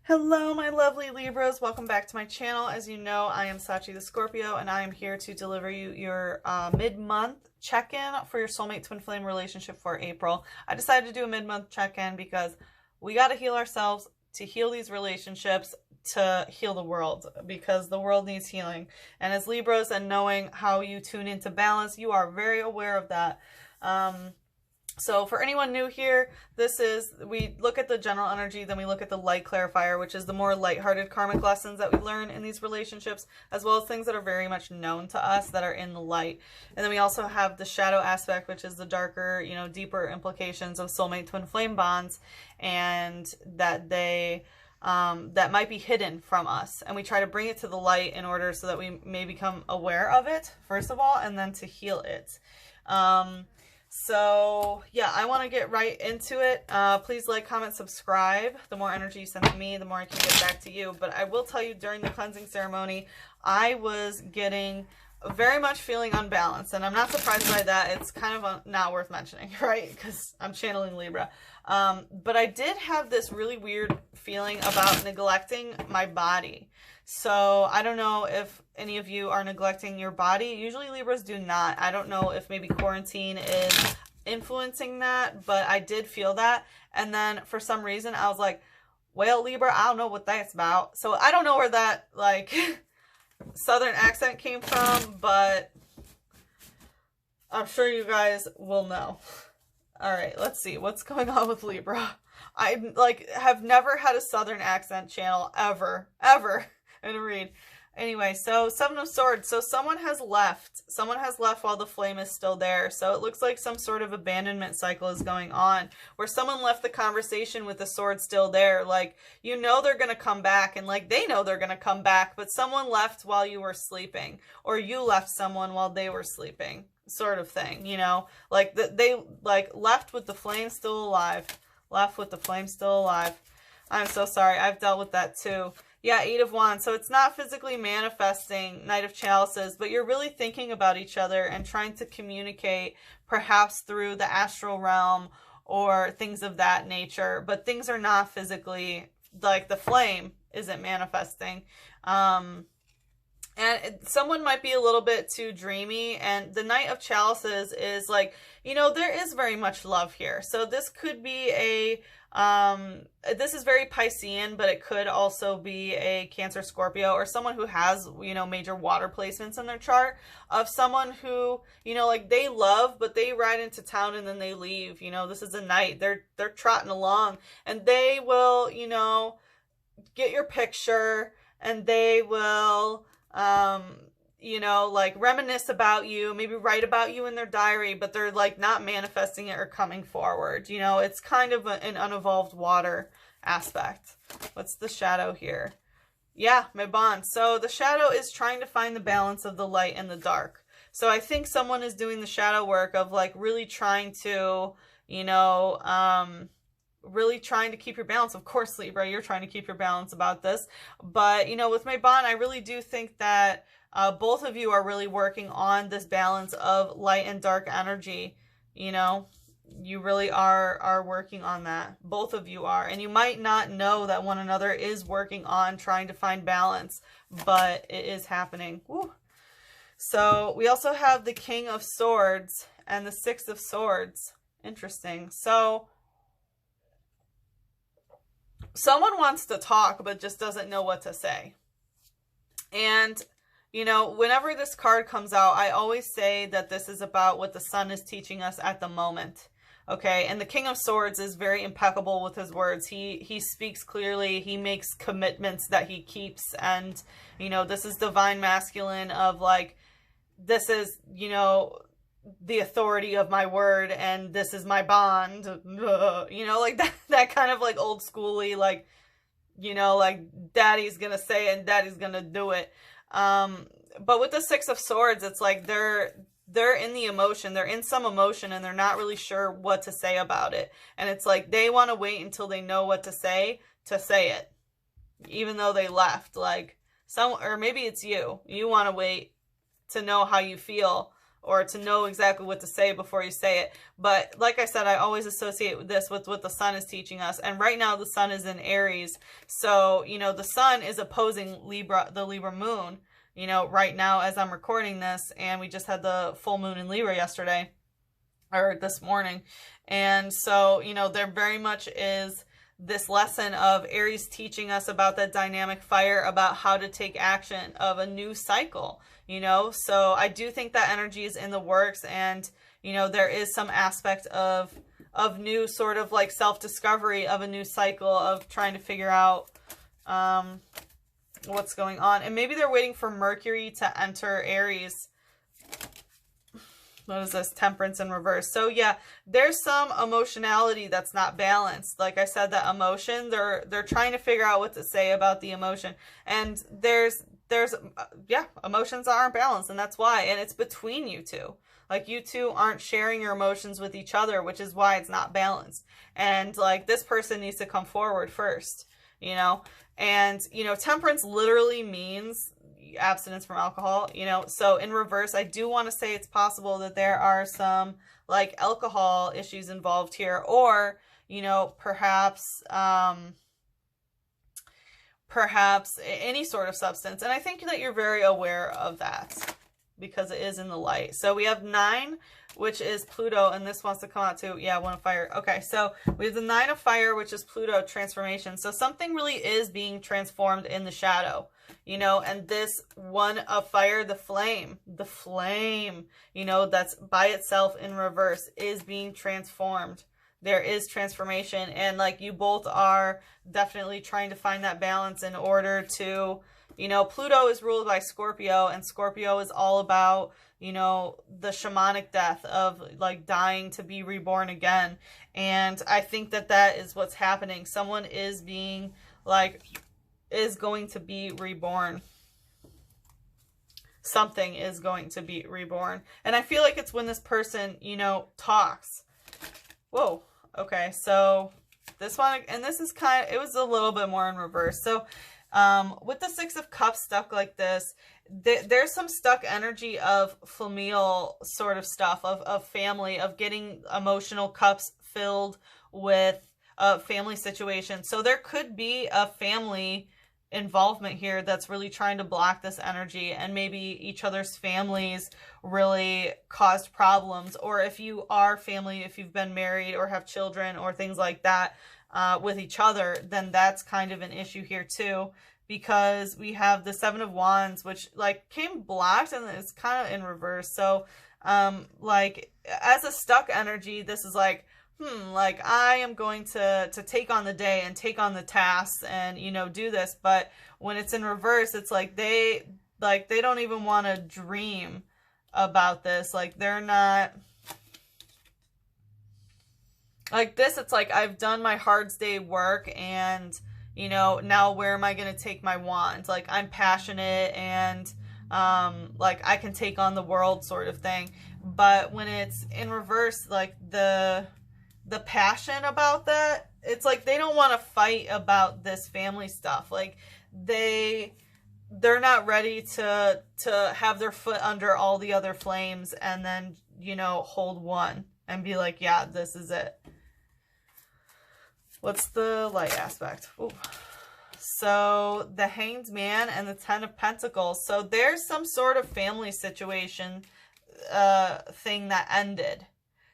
Hello, my lovely Libras. Welcome back to my channel. As you know, I am Sachi the Scorpio, and I am here to deliver you your mid-month check-in for your soulmate twin flame relationship for April. I decided to do a mid-month check-in because we got to heal ourselves to heal these relationships, to heal the world, because the world needs healing. And as Libras, and knowing how you tune into balance, you are very aware of that. So for anyone new here, we look at the general energy, then we look at the light clarifier, which is the more lighthearted karmic lessons that we learn in these relationships, as well as things that are very much known to us that are in the light. And then we also have the shadow aspect, which is the darker, deeper implications of soulmate twin flame bonds, and that that might be hidden from us. And we try to bring it to the light in order so that we may become aware of it, first of all, and then to heal it. So yeah, I want to get right into it. Please like, comment, subscribe. The more energy you send to me, the more I can get back to you. But I will tell you, during the cleansing ceremony, I was getting very much feeling unbalanced, and I'm not surprised by that. It's kind of not worth mentioning, right? Because I'm channeling Libra. But I did have this really weird feeling about neglecting my body. So I don't know if any of you are neglecting your body. Usually Libras do not. I don't know if maybe quarantine is influencing that, but I did feel that. And then for some reason I was like, well, Libra, I don't know what that's about. So I don't know where that southern accent came from, but I'm sure you guys will know. All right, let's see what's going on with Libra. I have never had a southern accent channel ever in a read. Anyway, so Seven of Swords. So someone has left. Someone has left while the flame is still there. So it looks like some sort of abandonment cycle is going on, where someone left the conversation with the sword still there. Like, they're going to come back, and they know they're going to come back, but someone left while you were sleeping, or you left someone while they were sleeping, sort of thing, they left with the flame still alive. Left with the flame still alive. I'm so sorry. I've dealt with that too. Yeah, Eight of Wands. So it's not physically manifesting, Knight of Chalices, but you're really thinking about each other and trying to communicate, perhaps through the astral realm or things of that nature. But things are not physically, the flame isn't manifesting. And someone might be a little bit too dreamy. And the Knight of Chalices is there is very much love here. So this could be this is very Piscean, but it could also be a Cancer, Scorpio, or someone who has, major water placements in their chart, of someone who, they love, but they ride into town and then they leave. This is a Knight. They're trotting along, and they will, get your picture, and they will, reminisce about you, maybe write about you in their diary, but they're not manifesting it or coming forward. It's kind of an unevolved water aspect. What's the shadow here? Yeah, my bond. So the shadow is trying to find the balance of the light and the dark. So I think someone is doing the shadow work of really trying to, really trying to keep your balance. Of course, Libra, you're trying to keep your balance about this. But, with my bond, I really do think that both of you are really working on this balance of light and dark energy. You really are working on that. Both of you are. And you might not know that one another is working on trying to find balance, but it is happening. Woo. So we also have the King of Swords and the Six of Swords. Interesting. So someone wants to talk, but just doesn't know what to say. And whenever this card comes out, I always say that this is about what the sun is teaching us at the moment. Okay, and the King of Swords is very impeccable with his words. He speaks clearly. He makes commitments that he keeps. And, this is divine masculine of this is, the authority of my word, and this is my bond. That kind of old schooly, daddy's gonna say it and daddy's gonna do it. But with the Six of Swords, it's they're in the emotion, they're in some emotion, and they're not really sure what to say about it. And it's they want to wait until they know what to say it, even though they left. Or maybe it's you want to wait to know how you feel or to know exactly what to say before you say it. But like I said, I always associate this with what the sun is teaching us. And right now the sun is in Aries. So, you know, the sun is opposing Libra, the Libra moon, you know, right now as I'm recording this. And we just had the full moon in Libra yesterday, or this morning. And so, you know, there very much is this lesson of Aries teaching us about that dynamic fire, about how to take action of a new cycle, you know. So I do think that energy is in the works, and, you know, there is some aspect of new sort of like self-discovery of a new cycle of trying to figure out what's going on. And maybe they're waiting for Mercury to enter Aries. What is this? Temperance in reverse. So yeah, there's some emotionality that's not balanced. Like I said, that emotion, they're trying to figure out what to say about the emotion. And there's yeah, emotions that aren't balanced, and that's why. And it's between you two. Like, you two aren't sharing your emotions with each other, which is why it's not balanced. And like, this person needs to come forward first, you know. And, you know, temperance literally means abstinence from alcohol, you know. So in reverse, I do want to say it's possible that there are some like alcohol issues involved here, or, you know, perhaps any sort of substance. And I think that you're very aware of that because it is in the light. So we have 9, which is Pluto, and this wants to come out too. Yeah, 1 of fire. Okay, so we have the 9 of fire, which is Pluto transformation. So something really is being transformed in the shadow, you know. And this 1 of fire, the flame, you know, that's by itself in reverse, is being transformed. There is transformation, and like, you both are definitely trying to find that balance in order to, you know, Pluto is ruled by Scorpio, and Scorpio is all about, you know, the shamanic death of like dying to be reborn again. And I think that that is what's happening. Someone is being like, is going to be reborn. Something is going to be reborn. And I feel like it's when this person, you know, talks. Whoa. Okay. So this one, and this is kind of, it was a little bit more in reverse. So with the 6 of Cups stuck like this, there's some stuck energy of familial sort of stuff, of family, of getting emotional cups filled with a family situation. So there could be a family involvement here that's really trying to block this energy, and maybe each other's families really caused problems. Or if you are family, if you've been married or have children or things like that with each other, then that's kind of an issue here too, because we have the 7 of Wands, which like came blocked and it's kind of in reverse. So like, as a stuck energy, this is like, like, I am going to take on the day and take on the tasks and, you know, do this. But when it's in reverse, it's like they don't even want to dream about this. Like, they're not like this. It's like, I've done my hard day work, and, you know, now where am I going to take my wand? Like, I'm passionate, and like, I can take on the world sort of thing. But when it's in reverse, like, the passion about that, it's like they don't want to fight about this family stuff. Like, they're not ready to have their foot under all the other flames and then, you know, hold one and be like, yeah, this is it. What's the light aspect? Ooh. So the Hanged Man and the 10 of Pentacles. So there's some sort of family situation thing that ended.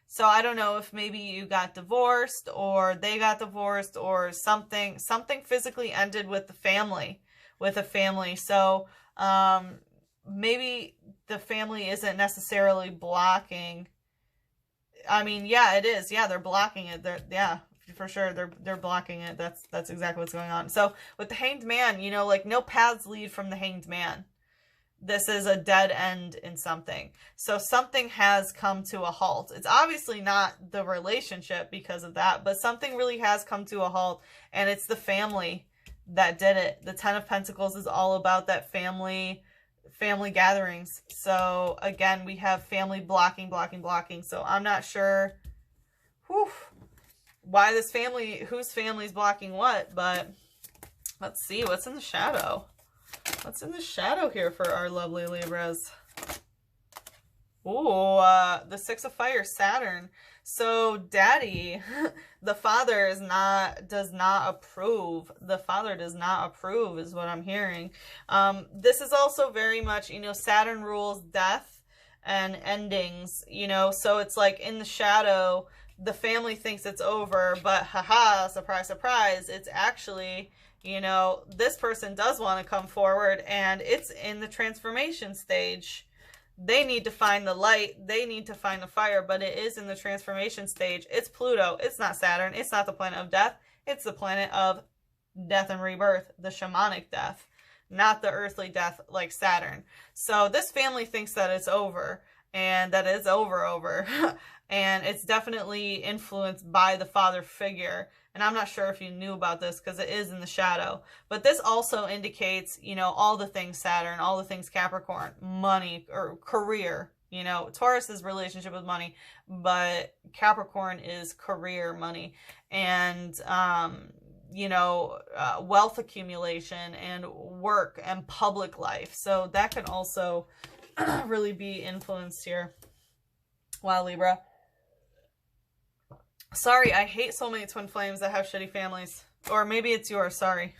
So I don't know if maybe you got divorced, or they got divorced, or something physically ended with the family, with a family. So maybe the family isn't necessarily blocking. I mean, yeah, it is. Yeah, they're blocking it. Yeah, for sure. They're blocking it. That's exactly what's going on. So with the Hanged Man, you know, like, no paths lead from the Hanged Man. This is a dead end in something. So something has come to a halt. It's obviously not the relationship because of that, but something really has come to a halt, and it's the family that did it. The 10 of Pentacles is all about that family gatherings. So again, we have family blocking. So I'm not sure why this family, whose family is blocking what, but let's see what's in the shadow. What's in the shadow here for our lovely Libras? Ooh, the Six of Fire, Saturn. So daddy, the father does not approve. The father does not approve is what I'm hearing. This is also very much, you know, Saturn rules death and endings, you know, so it's like in the shadow, the family thinks it's over, but haha, surprise, surprise, it's actually, you know, this person does want to come forward and it's in the transformation stage. They need to find the light. They need to find the fire, but it is in the transformation stage. It's Pluto. It's not Saturn. It's not the planet of death. It's the planet of death and rebirth, the shamanic death, not the earthly death like Saturn. So this family thinks that it's over, and that it's over. And it's definitely influenced by the father figure. And I'm not sure if you knew about this because it is in the shadow. But this also indicates, you know, all the things Saturn, all the things Capricorn, money or career. You know, Taurus is relationship with money, but Capricorn is career, money, and, you know, wealth accumulation and work and public life. So that can also really be influenced here. Wow, Libra. Sorry, I hate so many twin flames that have shitty families. Or maybe it's yours, sorry.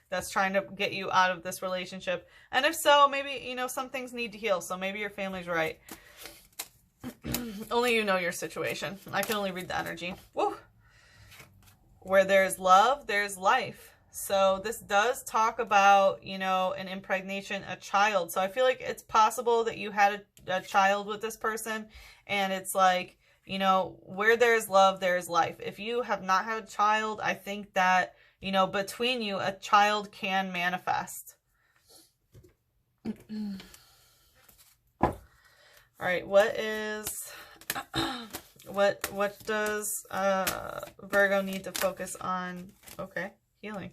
That's trying to get you out of this relationship. And if so, maybe, you know, some things need to heal. So maybe your family's right. Only you know your situation. I can only read the energy. Woo! Where there's love, there's life. So this does talk about, you know, an impregnation, a child. So I feel like it's possible that you had a child with this person. And it's like, you know, where there's love, there's life. If you have not had a child, I think that, you know, between you, a child can manifest. All right, what is, what does Virgo need to focus on? Okay, healing.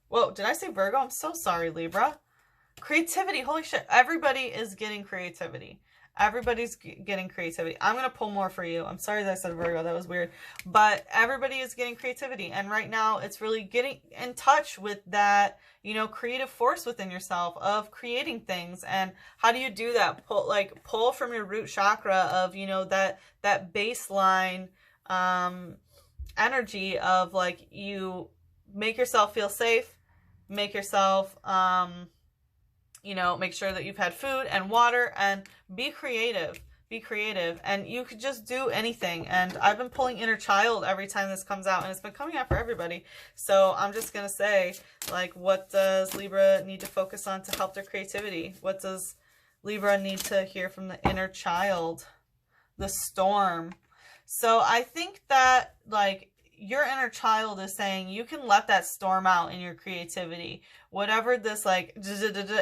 Whoa, did I say Virgo? I'm so sorry, Libra. Creativity, holy shit. Everybody is getting creativity. Everybody's getting creativity. I'm going to pull more for you. I'm sorry that I said Virgo. That was weird. But everybody is getting creativity. And right now, it's really getting in touch with that, you know, creative force within yourself of creating things. And how do you do that? Pull from your root chakra of, you know, that baseline energy of, like, you make yourself feel safe, make yourself... you know, make sure that you've had food and water, and be creative. Be creative. And you could just do anything. And I've been pulling inner child every time this comes out, and it's been coming out for everybody. So I'm just going to say, like, what does Libra need to focus on to help their creativity? What does Libra need to hear from the inner child? The storm. So I think that, like, your inner child is saying you can let that storm out in your creativity. Whatever this, like,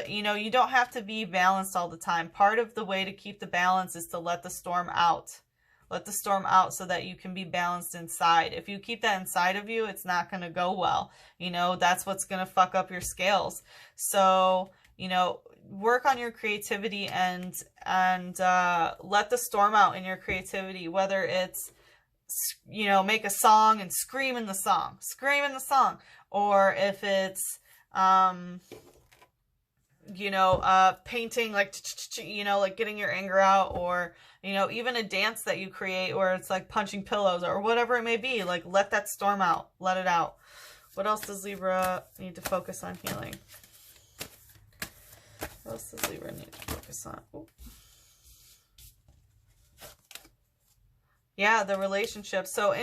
you know, you don't have to be balanced all the time. Part of the way to keep the balance is to let the storm out. Let the storm out so that you can be balanced inside. If you keep that inside of you, it's not going to go well. You know, that's what's going to fuck up your scales. So, you know, work on your creativity and let the storm out in your creativity, whether it's, you know, make a song and scream in the song, or if it's, you know, painting, like, you know, like getting your anger out, or, you know, even a dance that you create where it's like punching pillows or whatever it may be, like, let that storm out, let it out. What else does Libra need to focus on healing? What else does Libra need to focus on? Ooh. Yeah, the relationship. So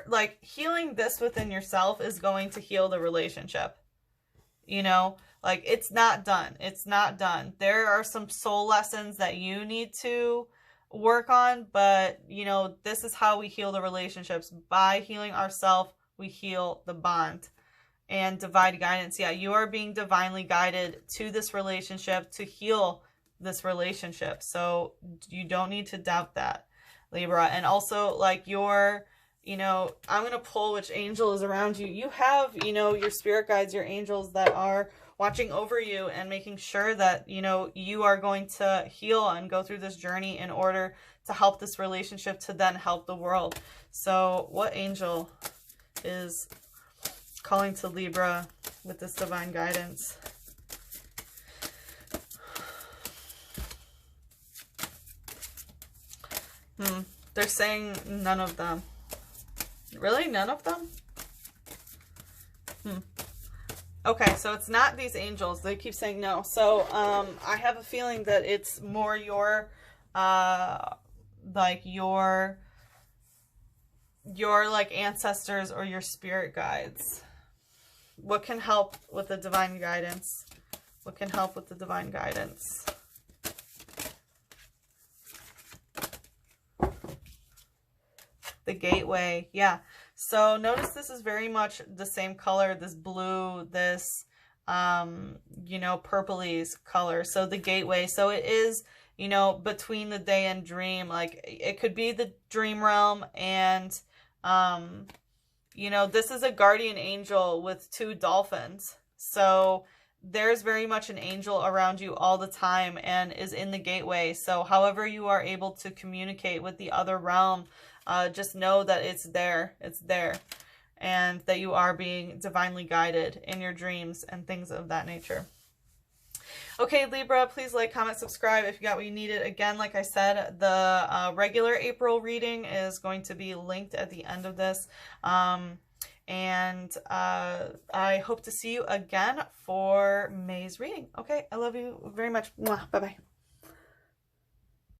like, healing this within yourself is going to heal the relationship. You know, like, it's not done. It's not done. There are some soul lessons that you need to work on, but, you know, this is how we heal the relationships. By healing ourselves, we heal the bond. And divine guidance. Yeah, you are being divinely guided to this relationship to heal this relationship. So you don't need to doubt that, Libra. And also, like, your, you know, I'm going to pull which angel is around you. You have, you know, your spirit guides, your angels that are watching over you and making sure that, you know, you are going to heal and go through this journey in order to help this relationship to then help the world. So what angel is calling to Libra with this divine guidance? They're saying none of them. Really? None of them? Okay, so it's not these angels. They keep saying no. So I have a feeling that it's more your like your like ancestors or your spirit guides. What can help with the divine guidance? What can help with the divine guidance? The gateway. Yeah. So notice this is very much the same color, this blue, this, you know, purplies color. So the gateway. So it is, you know, between the day and dream. Like it could be the dream realm and, you know, this is a guardian angel with 2 dolphins. So there's very much an angel around you all the time and is in the gateway. So however you are able to communicate with the other realm, just know that it's there, and that you are being divinely guided in your dreams and things of that nature. Okay, Libra, please like, comment, subscribe if you got what you needed. Again, like I said, the regular April reading is going to be linked at the end of this. And I hope to see you again for May's reading. Okay, I love you very much. Bye-bye.